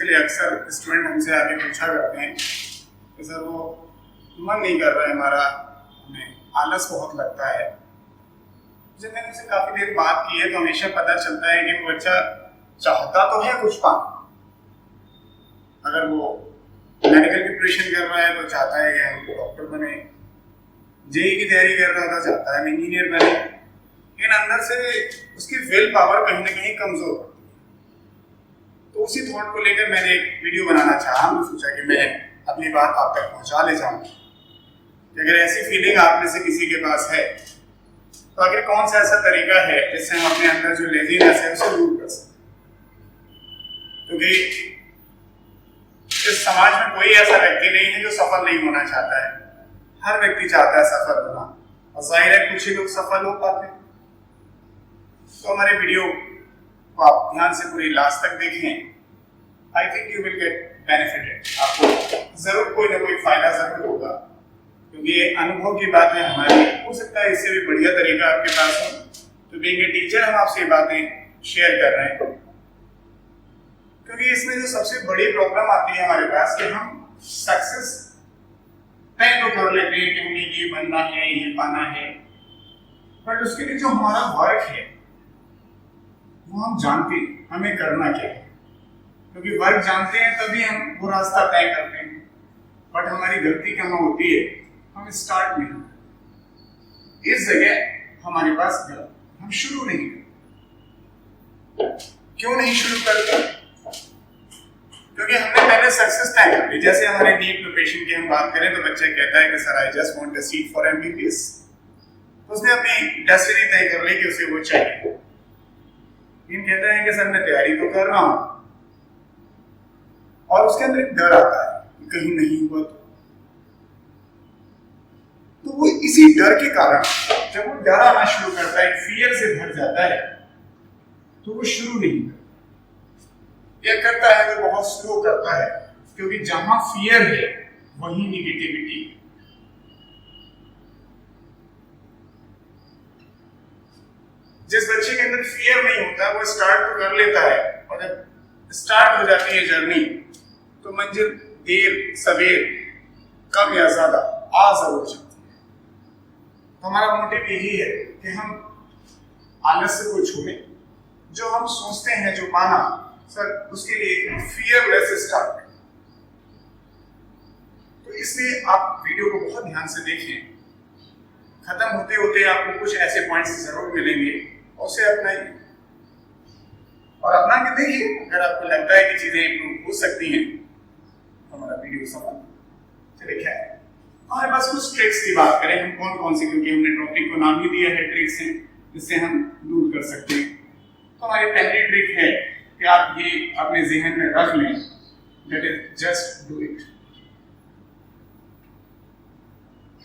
इसलिए अक्सर स्टूडेंट हमसे आके पूछा करते हैं कि सर वो मन नहीं कर रहा है हमारा, हमें आलस बहुत लगता है। जब मैंने उनसे काफ़ी देर बात की है तो हमेशा पता चलता है कि वो बच्चा चाहता तो है कुछ पाना। अगर वो मेडिकल प्रिपरेशन कर रहा है तो चाहता है कि हम डॉक्टर बने, जेई की तैयारी कर रहा था चाहता है हम इंजीनियर बने, लेकिन अंदर से उसकी विल पावर कहीं ना कहीं कमजोर होती है। तो उसी थॉट को लेकर मैंने एक वीडियो बनाना चाहा। मैं सोचा कि मैं अपनी बात आप तक पहुंचा ले जाऊं कि अगर ऐसी फीलिंग आप में से किसी के पास है तो आखिर कौन सा ऐसा तरीका है जिससे हम अपने अंदर जो लेजीनेस है उसे दूर कर सकते। क्योंकि इस समाज में कोई ऐसा व्यक्ति नहीं है जो सफल नहीं होना चाहता है। हर व्यक्ति चाहता है सफल होना, और जाहिर है कुछ ही लोग सफल हो पाते हैं। तो हमारे वीडियो को आप ध्यान से पूरी लास्ट तक देखें। I think you will get benefited. आपको जरूर कोई ना कोई फायदा जरूर होगा, क्योंकि ये अनुभव की बात है हमारी। हो सकता है इससे भी बढ़िया तरीका आपके पास हो, तो बीइंग ए टीचर हम आपसे ये बातें शेयर कर रहे हैं। क्योंकि इसमें जो सबसे बड़ी प्रॉब्लम आती है हमारे पास कि हम सक्सेस तय तो कर लेते हैं कि हमें ये बनना है, ये पाना है, बट उसके लिए जो हमारा वर्क है वो हम जानते हैं हमें करना क्या है। क्योंकि वर्क जानते हैं तभी हम वो रास्ता तय करते हैं। बट हमारी गलती कहाँ होती है, हम स्टार्ट नहीं करते। इस जगह हमारे पास गलत, हम शुरू नहीं करते। क्यों नहीं शुरू करते? क्योंकि हमने पहले सक्सेस तय कर ली। जैसे हमारे नीट प्रिपरेशन की हम बात करें तो बच्चा कहता है कि sir I just want a seat for MBBS. तो उसने अपनी डेस्टिनी तय कर ली कि उसे वो चाहिए। लेकिन कहता है कि सर मैं तैयारी तो कर रहा हूं, और उसके अंदर एक डर आता है कि कहीं नहीं हुआ तो वो इसी डर के कारण जब वो डर आना शुरू करता है, फियर से भर जाता है, तो वो शुरू नहीं करता। यह करता है तो बहुत स्लो करता है, क्योंकि जहां फियर है वहीं निगेटिविटी है। जिस बच्चे के अंदर फियर नहीं होता वो स्टार्ट तो कर लेता है, और जब स्टार्ट हो जाती है जर्नी तो मंजिल देर सवेर कम या ज्यादा आ जरूर जाती है। तो हमारा मोटिव यही है कि हम आलस्य को छोड़ें। जो हम सोचते हैं जो पाना, सर उसके लिए फियरलेस स्टार्ट। तो इसलिए आप वीडियो को बहुत ध्यान से देखें। खत्म होते होते आपको कुछ ऐसे पॉइंट्स जरूर मिलेंगे, उसे अपनाइए और अपना के देखिए। अगर आपको लगता है कि चीजें इंप्रूव हो सकती हैं तो हमारा वीडियो सफल। चलिए क्या है, हमारे पास कुछ ट्रिक्स की बात करें हम कौन कौन सी, क्योंकि हमने टॉपिक को नाम ही दिया है ट्रिक्स है, जिससे हम दूर कर सकते हैं। तो हमारी पहली ट्रिक है कि आप ये अपने जहन में रख लें, that is just do it.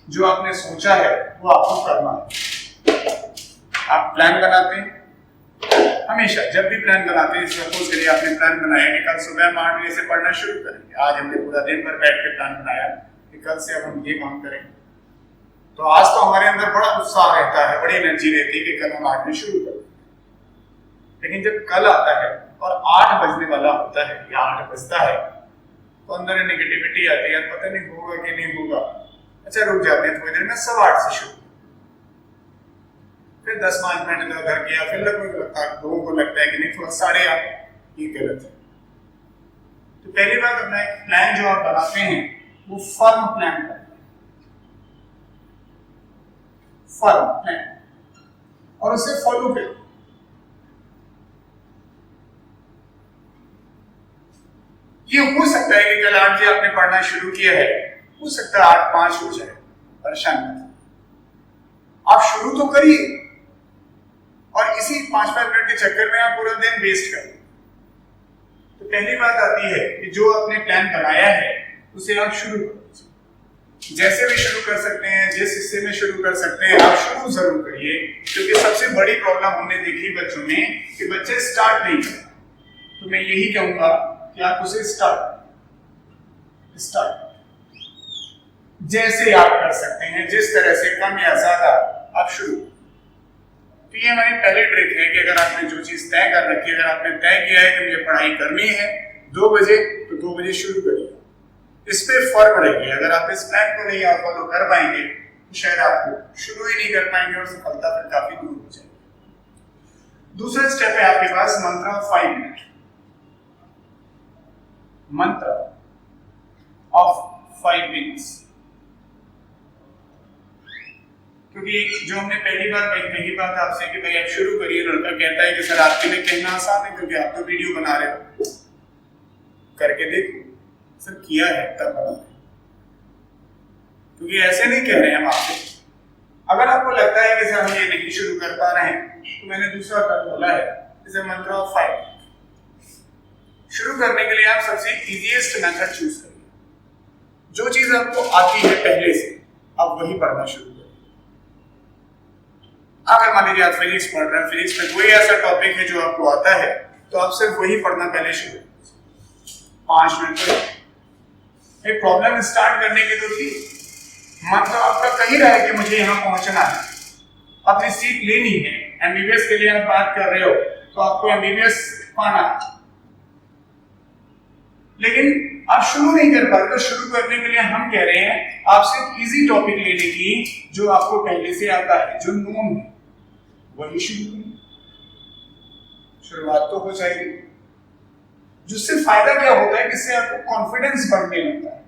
जो आपने सोचा है वो आपको करना है। आप प्लान बनाते हैं हमेशा, जब भी प्लान बनाते हैं, सपोज करिए आपने प्लान बनाया कि कल सुबह हम 8 बजे से पढ़ना शुरू करेंगे। आज हमने पूरा दिन भर बैठ के प्लान बनाया कि कल से अब हम ये काम करेंगे। तो आज तो हमारे अंदर बड़ा उत्साह रहता है, बड़ी एनर्जी रहती है कि कल हम 8 बजे शुरू करेंगे। लेकिन जब कल आता है और 8 बजने वाला होता है या 8 बजता है तो अंदर नेगेटिविटी आती है, पता नहीं होगा कि नहीं होगा। अच्छा रुक जाते हैं थोड़ी देर में, 8:15 से शुरू, फिर 10-5 मिनट इधर उधर किया, फिर लोगों को लगता है कि नहीं थोड़ा 8:30, ये गलत है। तो पहली बात अपना एक प्लान जो आप बनाते हैं वो फर्म प्लान करते हैं, फर्म प्लान, और उसे फॉलो करें। ये हो सकता है कि कल 8 बजे आपने पढ़ना शुरू किया है, हो सकता है 8:05 हो जाए, परेशान मत। आप शुरू तो करिए, और इसी 5-5 मिनट के चक्कर में आप पूरा दिन वेस्ट कर। तो पहली बात आती है कि जो आपने प्लान बनाया है उसे आप शुरू करो। जैसे भी शुरू कर सकते हैं, जिस हिस्से में शुरू कर सकते हैं, आप शुरू जरूर करिए। क्योंकि सबसे बड़ी प्रॉब्लम हमने देखी बच्चों में कि बच्चे स्टार्ट नहीं करते। तो मैं यही कहूंगा कि आप उसे स्टार्ट जैसे आप कर सकते हैं, जिस तरह से, कम या ज्यादा आप शुरू। तो ये हमारी पहली ट्रिक है कि अगर आपने जो चीज तय कर रखी है, अगर आपने तय किया है कि मुझे पढ़ाई करनी है, 2 बजे तो 2 बजे शुरू करिए। इस पे फर्क रहेगी। अगर आप इस प्लान को नहीं आप फॉलो कर पाएंगे तो शायद आपको शुरू ही नहीं कर पाएंगे और सफलता फिर काफी दूर हो जाएगी। दूसरा स्टेप है आपके पास मंत्र ऑफ 5 मिनट। मंत्र ऑफ 5 मिनट्स, क्योंकि जो हमने पहली बार कही बात आपसे कि भाई आप शुरू करिए, लड़का कहता है कि सर आपके लिए कहना आसान है क्योंकि आप तो वीडियो बना रहे हो, करके देखो। सर किया है तब बना रहे, क्योंकि ऐसे नहीं कह रहे हैं हम आपसे। अगर आपको लगता है कि सर हम ये नहीं शुरू कर पा रहे हैं तो मैंने दूसरा कर बोला है, जैसे मंत्र ऑफ 5। शुरू करने के लिए आप सबसे इजीएस्ट मेथड चूज करिए। जो चीज आपको आती है पहले से आप वही पढ़ना शुरू करिए। अगर मान लीजिए आप फिजिक्स पढ़ रहे हैं, फिजिक्स में कोई ऐसा टॉपिक है जो आपको आता है तो आप सिर्फ वही पढ़ना पहले शुरू करिए। 5 मिनट तक एक प्रॉब्लम स्टार्ट करने की तो थी, मतलब आपका कही रहा है कि मुझे यहां पहुंचना है, अपनी सीट लेनी है, एमबीबीएस के लिए आप बात कर रहे हो तो आपको एमबीबीएस पाना है, लेकिन आप शुरू नहीं कर पाते। तो शुरू करने के लिए हम कह रहे हैं आपसे इजी टॉपिक लेने की जो आपको पहले से आता है, जो नोन है, वही शुरू करें। शुरुआत तो हो जाएगी, जिससे फायदा क्या होता है, जिससे आपको कॉन्फिडेंस बढ़ने लगता है,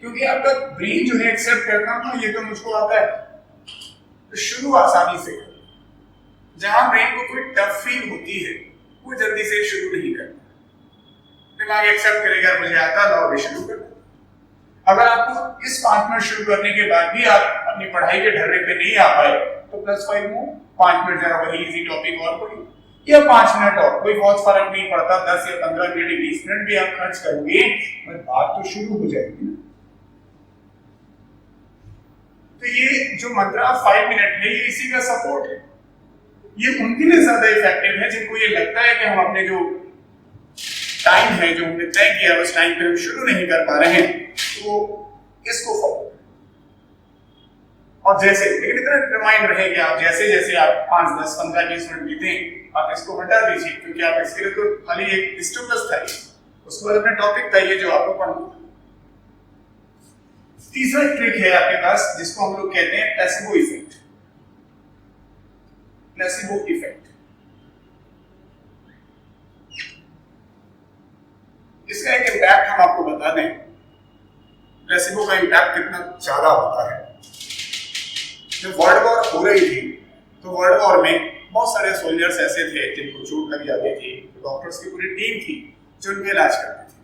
क्योंकि आपका ब्रेन जो है एक्सेप्ट करता है ये तो मुझको आता है, तो शुरू आसानी से करें। जहां ब्रेन को कोई टफ फील होती है वो जल्दी से शुरू नहीं करता, दिमाग एक्सेप्ट करेगा मुझे आता है और शुरू कर। अगर आपको इस 5 मिनट शुरू करने के बाद भी आप अपनी पढ़ाई के ढर्रे पे नहीं आ पाए तो +5 में 5 मिनट जरा वही इजी टॉपिक और पढ़िए, या 5 मिनट और, कोई बहुत फर्क नहीं पड़ता। 10 या 15 मिनट 20 मिनट भी आप खर्च करोगे पर बात तो शुरू हो जाएगी ना। तो ये जो मंत्र 5 मिनट है ये इसी का सपोर्ट है। ये उनके लिए ज्यादा इफेक्टिव है जिनको ये लगता है कि हम अपने जो टाइम है जो हमने तय किया उस टाइम पे हम शुरू नहीं कर पा रहे हैं, तो इसको फॉलो। और जैसे, लेकिन इतना रिमाइंड रहे कि आप जैसे जैसे आप 5, 10, 15, 20 मिनट बीते आप इसको हटा दीजिए, क्योंकि आप इसके लिए तो खाली एक स्टिमुलस था, उसके बाद अपना टॉपिक था ये जो आपको पढ़ना। तीसरा ट्रिक है आपके पास जिसको हम लोग कहते हैं प्लेसिबो इफेक्ट। प्लेसिबो इफेक्ट, इसका एक इम्पैक्ट हम आपको बता दें। प्लेसिबो का इम्पैक्ट कितना ज्यादा होता है। जब वर्ल्ड वॉर हो रही थी तो वर्ल्ड वॉर में बहुत सारे सोल्जर्स ऐसे थे जिनको चोट लग जाती थी, तो डॉक्टर्स की पूरी टीम थी जो उनका इलाज करती थी।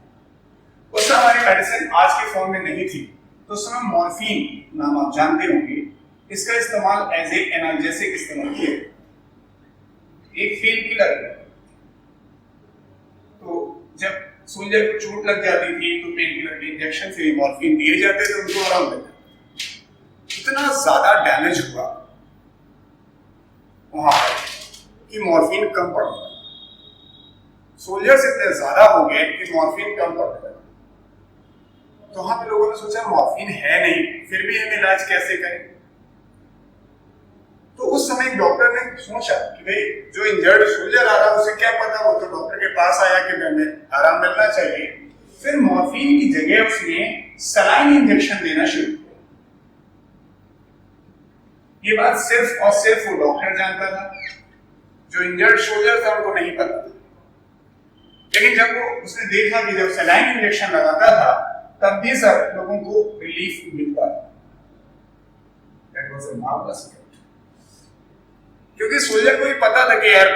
उस समय हमारी मेडिसिन आज के फॉर्म में नहीं थी, तो उस समय मॉर्फिन नाम आप जानते होंगे, इसका इस्तेमाल एज ए एनाल्जेसिक इस्तेमाल किया, एक पेन किलर। तो जब सोल्जर को चोट लग जाती थी तो पेन किलर के इंजेक्शन से मॉर्फिन दिए जाते थे, उनको आराम मिलता। इतना ज्यादा डैमेज हुआ वहां पर कि मॉर्फिन कम पड़ गया। सोल्जर्स इतने ज्यादा हो गए कि मॉर्फिन कम पड़ गया। तो वहां पे लोगों ने सोचा मॉर्फिन है नहीं, फिर भी हम इलाज कैसे करें। तो उस समय डॉक्टर ने सोचा कि भाई जो इंजर्ड सोल्जर आ रहा है उसे क्या पता, वो तो डॉक्टर के पास आया कि हमें आराम मिलना चाहिए। फिर मॉर्फिन की जगह उसने सलाइन इंजेक्शन देना शुरू किया। ये बात सिर्फ और सिर्फ वो डॉक्टर जानता था, जो इंजर्ड सोल्जर था उनको नहीं पता था। लेकिन जब वो उसने देखा कि जब सलाइन इंजेक्शन लगाता था तब भी सब लोगों को रिलीफ मिलता था। That was a marvelous effect. क्योंकि सोल्जर को भी पता था कि यार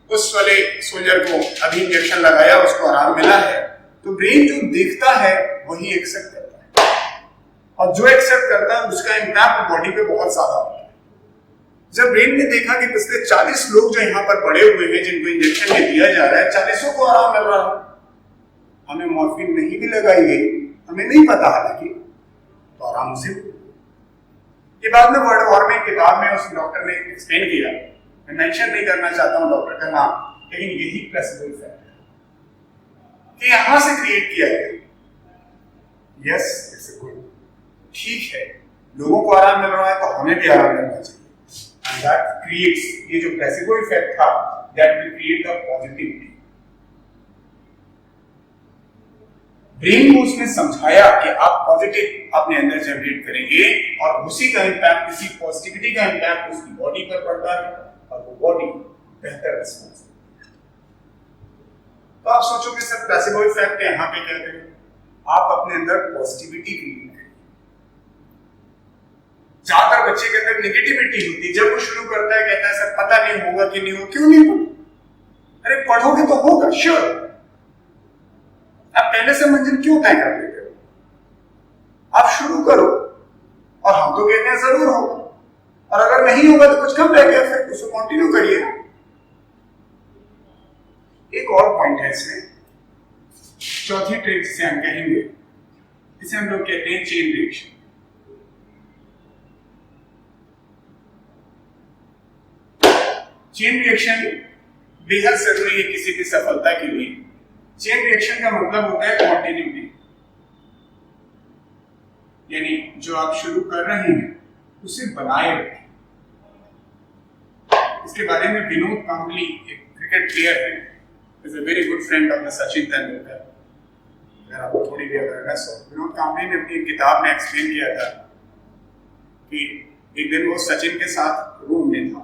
उस वाले सोल्जर को अभी इंजेक्शन लगाया उसको आराम मिला है, तो ब्रेन जो देखता है वही एक्सेप्ट करता है, और जो एक्सेप्ट करता है उसका इम्पैक्ट बॉडी पे बहुत ज्यादा होता है। जब ब्रेन ने देखा कि पिछले 40 लोग जो यहाँ पर पड़े हुए हैं जिनको इंजेक्शन में दिया जा रहा है, 40 को आराम मिल रहा है, हमें मॉर्फिन नहीं भी लगाई गई, हमें नहीं पता हालांकि, तो आराम से। ये बाद में वर्ल्ड वॉर में किताब में उस डॉक्टर ने एक्सप्लेन किया, मैं मेंशन नहीं करना चाहता हूं डॉक्टर का नाम, लेकिन यही प्लेसिबो इफेक्ट है कि यहां से क्रिएट किया गया। यस, इट्स गुड, ठीक है, लोगों को आराम मिल रहा है तो हमें भी आराम मिलना चाहिए। एंड दैट क्रिएट्स, ये जो प्लेसिबो इफेक्ट था, that will create the positivity. Brain को उसने समझाया कि आप पॉजिटिव अपने अंदर जनरेट करेंगे और उसी का इम्पैक्ट, किसी पॉजिटिविटी का इम्पैक्ट उसकी बॉडी पर पड़ता है और वो बॉडी बेहतर रिस्पॉन्स। तो आप सोचोगे सर प्लेसिबो इफेक्ट यहाँ पे क्या करें? आप अपने अंदर पॉजिटिविटी क्रिएट करें। ज्यादातर बच्चे के अंदर नेगेटिविटी होती है, जब वो शुरू करता है कहता है सर पता नहीं होगा कि नहीं होगा। क्यों नहीं होगा? अरे पढ़ोगे तो होगा, श्योर। आप पहले से मंजिल क्यों तय कर लेते हो? आप शुरू करो और हम तो कहते हैं जरूर होगा, और अगर नहीं होगा तो कुछ कम रह गया, फिर उसको कंटिन्यू करिए। एक और पॉइंट है इसमें, चौथी ट्रिक जिसे हम कहेंगे, इसे हम लोग कहते हैं चेन रिएक्शन। चेन रिएक्शन बेहद जरूरी है किसी की सफलता के लिए। चेन रिएक्शन का मतलब होता है कॉन्टिन्यूटी, यानी जो आप शुरू कर रहे हैं उसे बनाए रखें। इसके बारे में विनोद कांबली, एक क्रिकेट प्लेयर है, is a very good friend of the Sachin Tendulkar. अगर आपको थोड़ी भी अवेयरनेस हो, विनोद कांबली ने अपनी किताब में एक्सप्लेन किया था कि एक दिन वो सचिन के साथ रूम में था।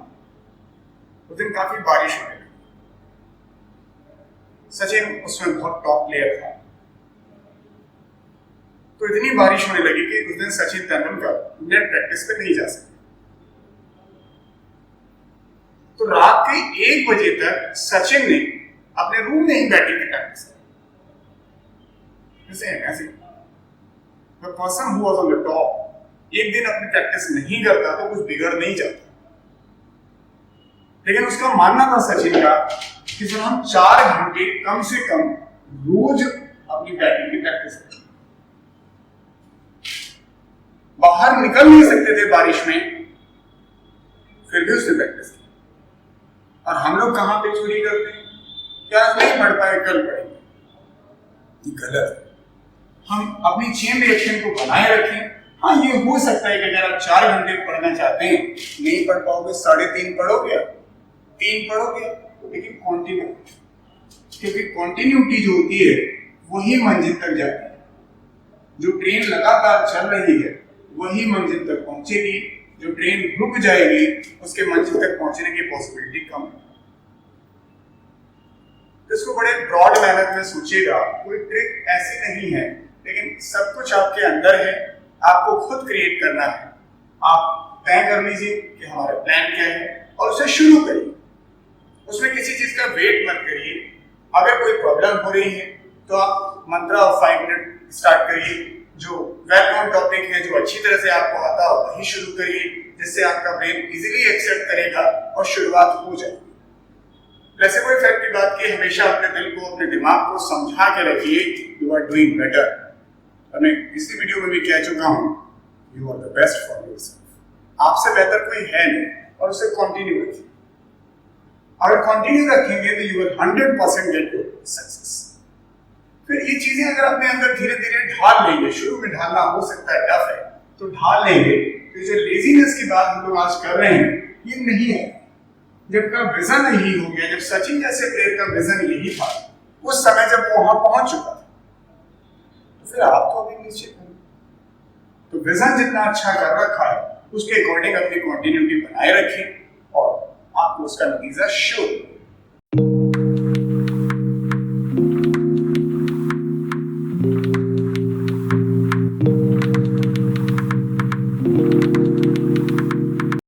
उस दिन काफी बारिश होने लगी। सचिन उसमें बहुत टॉप प्लेयर था, तो इतनी बारिश होने लगी कि उस दिन सचिन तेंदुलकर नेट प्रैक्टिस पे नहीं जा सके। तो रात के 1 बजे तक सचिन ने अपने रूम में ही बैटिंग की प्रैक्टिस की। The person who was on the top, एक दिन अपनी प्रैक्टिस नहीं करता तो कुछ बिगड़ नहीं जाता। लेकिन उसका मानना था सचिन का कि सर हम 4 घंटे कम से कम रोज अपनी बैटिंग की प्रैक्टिस करें। बाहर निकल नहीं सकते थे बारिश में, फिर भी उसने प्रैक्टिस की। और हम लोग कहां पे चोरी करते हैं? क्या नहीं पढ़ पाए, कल पढ़ेंगे। ये गलत है। हम अपनी चेन रिएक्शन को बनाए रखें। हाँ, ये हो सकता है कि अगर आप 4 घंटे पढ़ना चाहते हैं, नहीं पढ़ पाओगे, 3.5 पढ़ोगे, 3 पढ़ोगे, लेकिन कंटिन्यू, क्योंकि कंटिन्यूटी जो होती है वही मंजिल तक जाती है। जो ट्रेन लगातार चल रही है वही मंजिल तक पहुंचेगी। जो ट्रेन रुक जाएगी उसके मंजिल तक पहुंचने की पॉसिबिलिटी कम है। तो इसको बड़े ब्रॉड मैनर में सोचिएगा। कोई ट्रिक ऐसी नहीं है, लेकिन सब कुछ आपके अंदर है, आपको खुद क्रिएट करना है। आप तय कर लीजिए कि हमारा प्लान क्या है और उसे शुरू करिए। उसमें किसी चीज का वेट मत करिए। अगर कोई प्रॉब्लम हो रही है तो आप मंत्रा ऑफ 5 मिनट स्टार्ट करिए। जो वेल नोन टॉपिक है, जो अच्छी तरह से आपको आता हो, वही शुरू करिए, जिससे आपका ब्रेन इजीली एक्सेप्ट करेगा और शुरुआत हो जाएगी। प्लेसिबो इफेक्ट की बात की, हमेशा अपने दिल को, अपने दिमाग को समझा के रखिए, यू आर डूइंग बेटर। और मैं इसी वीडियो में भी कह चुका हूं, you are the best for yourself. आपसे बेहतर कोई है नहीं, और उसे कंटिन्यू रखिए। अगर कंटिन्यू रखेंगे तो you will 100% get to success. फिर ये चीजें अगर अपने अंदर धीरे धीरे ढाल लेंगे, शुरू में ढालना हो सकता है टफ है, तो ढाल लेंगे, तो जो लेजीनेस की बात हम लोग आज कर रहे हैं ये नहीं है। जब का विजन यही हो गया, जब सचिन जैसे प्लेयर का विजन यही था, उस समय जब वो वहां पहुंच चुका था, तो फिर आप तो अभी नीचे थे। तो विजन जितना अच्छा कर रखा है उसके अकॉर्डिंग अपनी कंटिन्यूटी बनाए रखें और आपको उसका नतीजा शो